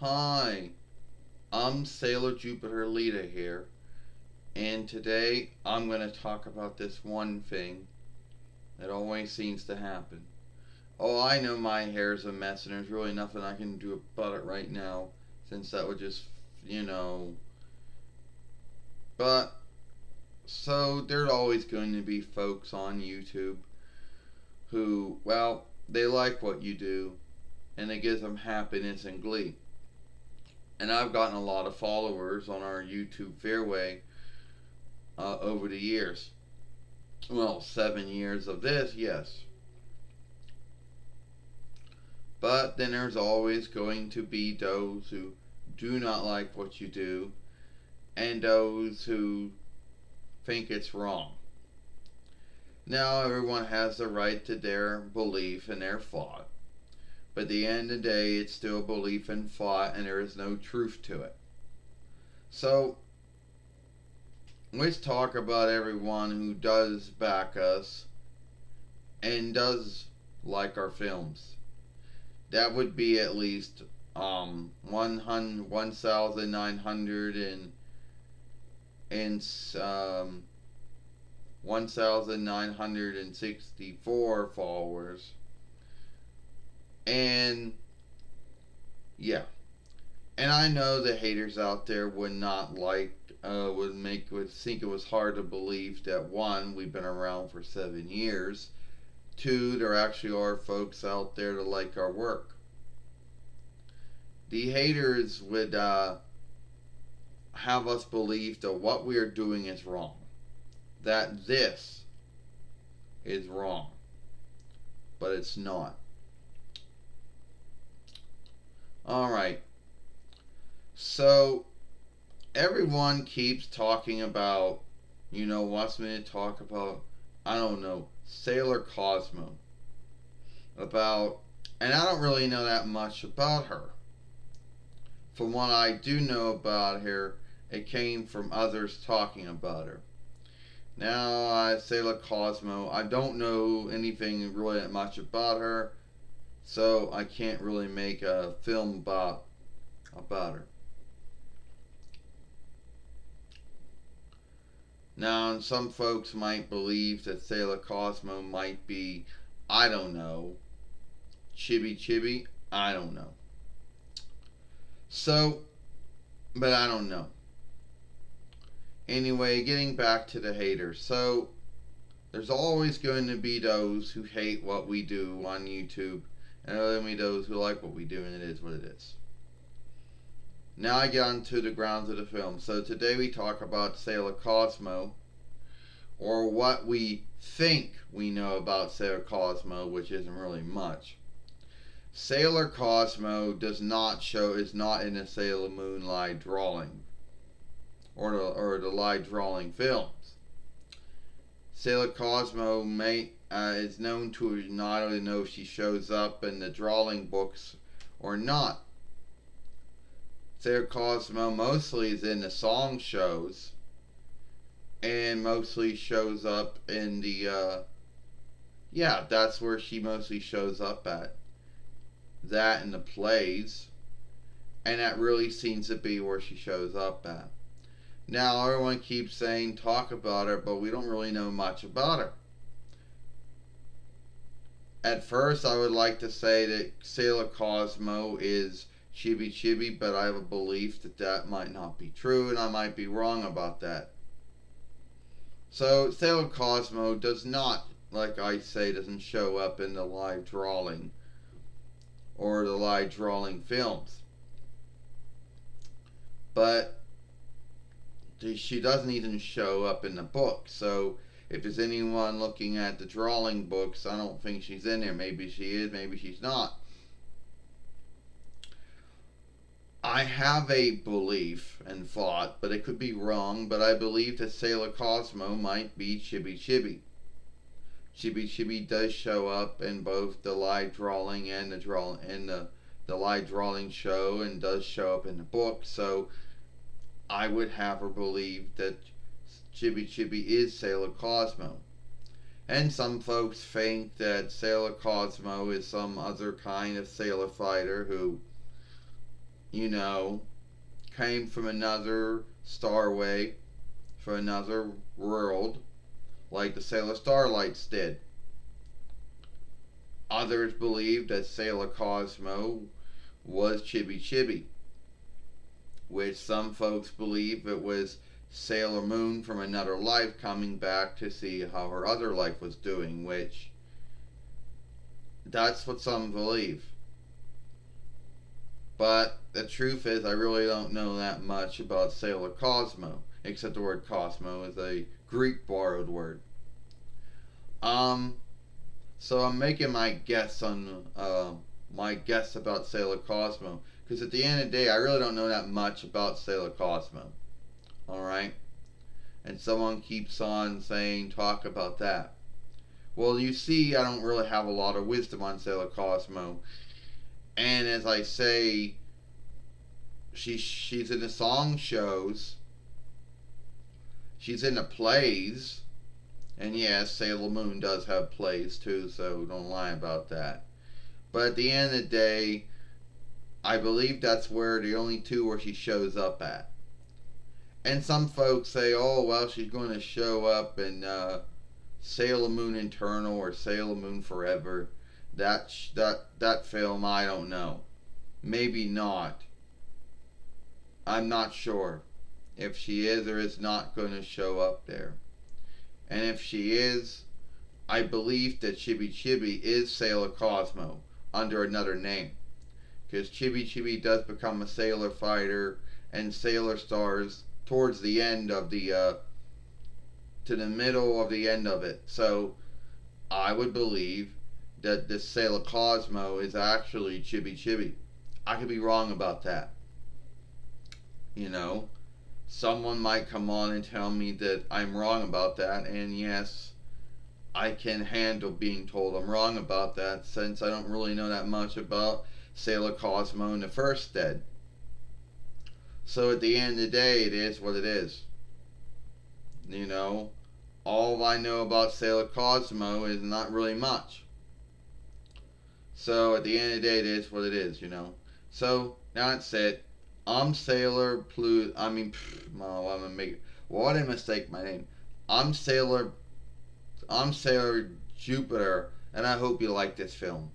Hi, I'm Sailor Jupiter Lita here, and today I'm going to talk about this one thing that always seems to happen. Oh, I know my hair's a mess, and there's really nothing I can do about it right now, since that would just, you know. But, so there's always going to be folks on YouTube who, well, they like what you do, and it gives them happiness and glee. And I've gotten a lot of followers on our YouTube fairway over the years. Well, 7 years of this, yes. But then there's always going to be those who do not like what you do and those who think it's wrong. Now, everyone has the right to their belief and their thought, but at the end of the day, it's still belief and thought, and there is no truth to it. So, let's talk about everyone who does back us and does like our films. That would be at least 1,900 and 1,964 followers, and yeah, and I know the haters out there would not like would think it was hard to believe that one, we've been around for 7 years. Two, there actually are folks out there that like our work. The haters would have us believe that what we are doing is wrong. That this is wrong. But it's not. Alright. So, everyone keeps talking about, wants me to talk about, I don't know, Sailor Cosmo. About, and I don't really know that much about her. From what I do know about her, it came from others talking about her. Now, Sailor Cosmo, I don't know anything really that much about her, so I can't really make a film about her. Now, some folks might believe that Sailor Cosmo might be, I don't know, Chibi Chibi. I don't know. So, but I don't know. Anyway, getting back to the haters. So, there's always going to be those who hate what we do on YouTube, and there'll be those who like what we do, and it is what it is. Now I get on to the grounds of the film. So today we talk about Sailor Cosmo, or what we think we know about Sailor Cosmo, which isn't really much. Sailor Cosmo is not in the Sailor Moon light drawing, or the light drawing films. Sailor Cosmo is known to not only know if she shows up in the drawing books or not. Sailor Cosmo mostly is in the song shows, and mostly shows up in the that's where she mostly shows up at. That and the plays, and that really seems to be where she shows up at. Now everyone keeps saying talk about her, but we don't really know much about her. At first, I would like to say that Sailor Cosmo is Chibi Chibi, but I have a belief that that might not be true, and I might be wrong about that. So, Sailor Cosmo does not, like I say, doesn't show up in the live drawing or the live drawing films. But she doesn't even show up in the book. So, if there's anyone looking at the drawing books, I don't think she's in there. Maybe she is, maybe she's not. I have a belief and thought, but it could be wrong, but I believe that Sailor Cosmo might be Chibi Chibi. Chibi Chibi does show up in both the live drawing and the live drawing show, and does show up in the book, so I would have her believe that Chibi Chibi is Sailor Cosmo. And some folks think that Sailor Cosmo is some other kind of sailor fighter who you know, came from another starway, from another world, like the Sailor Starlights did. Others believe that Sailor Cosmo was Chibi Chibi, which some folks believe it was Sailor Moon from another life coming back to see how her other life was doing, which that's what some believe. But the truth is, I really don't know that much about Sailor Cosmo, except the word Cosmo is a Greek borrowed word. Um, so I'm making my guess about Sailor Cosmo, because at the end of the day, I really don't know that much about Sailor Cosmo. All right, and someone keeps on saying talk about that. Well, you see, I don't really have a lot of wisdom on Sailor Cosmo, and as I say, she's in the song shows, she's in the plays, and yes, Sailor Moon does have plays too, so don't lie about that. But at the end of the day, I believe that's where the only two where she shows up at. And some folks say, oh well, she's going to show up in Sailor Moon Eternal or Sailor Moon Forever. That film, I don't know. Maybe not. I'm not sure if she is or is not going to show up there. And if she is, I believe that Chibi Chibi is Sailor Cosmo under another name. Because Chibi Chibi does become a sailor fighter and Sailor Stars towards the end of to the middle of the end of it. So I would believe that this Sailor Cosmo is actually Chibi Chibi. I could be wrong about that. You know, someone might come on and tell me that I'm wrong about that, and yes, I can handle being told I'm wrong about that since I don't really know that much about Sailor Cosmo in the first stead. So at the end of the day, it is what it is. You know, all I know about Sailor Cosmo is not really much. So at the end of the day, it is what it is, you know. So that's it. I'm Sailor Plu. I mean, oh, I'm gonna make. What did I mistake my name? I'm Sailor. I'm Sailor Jupiter, and I hope you like this film.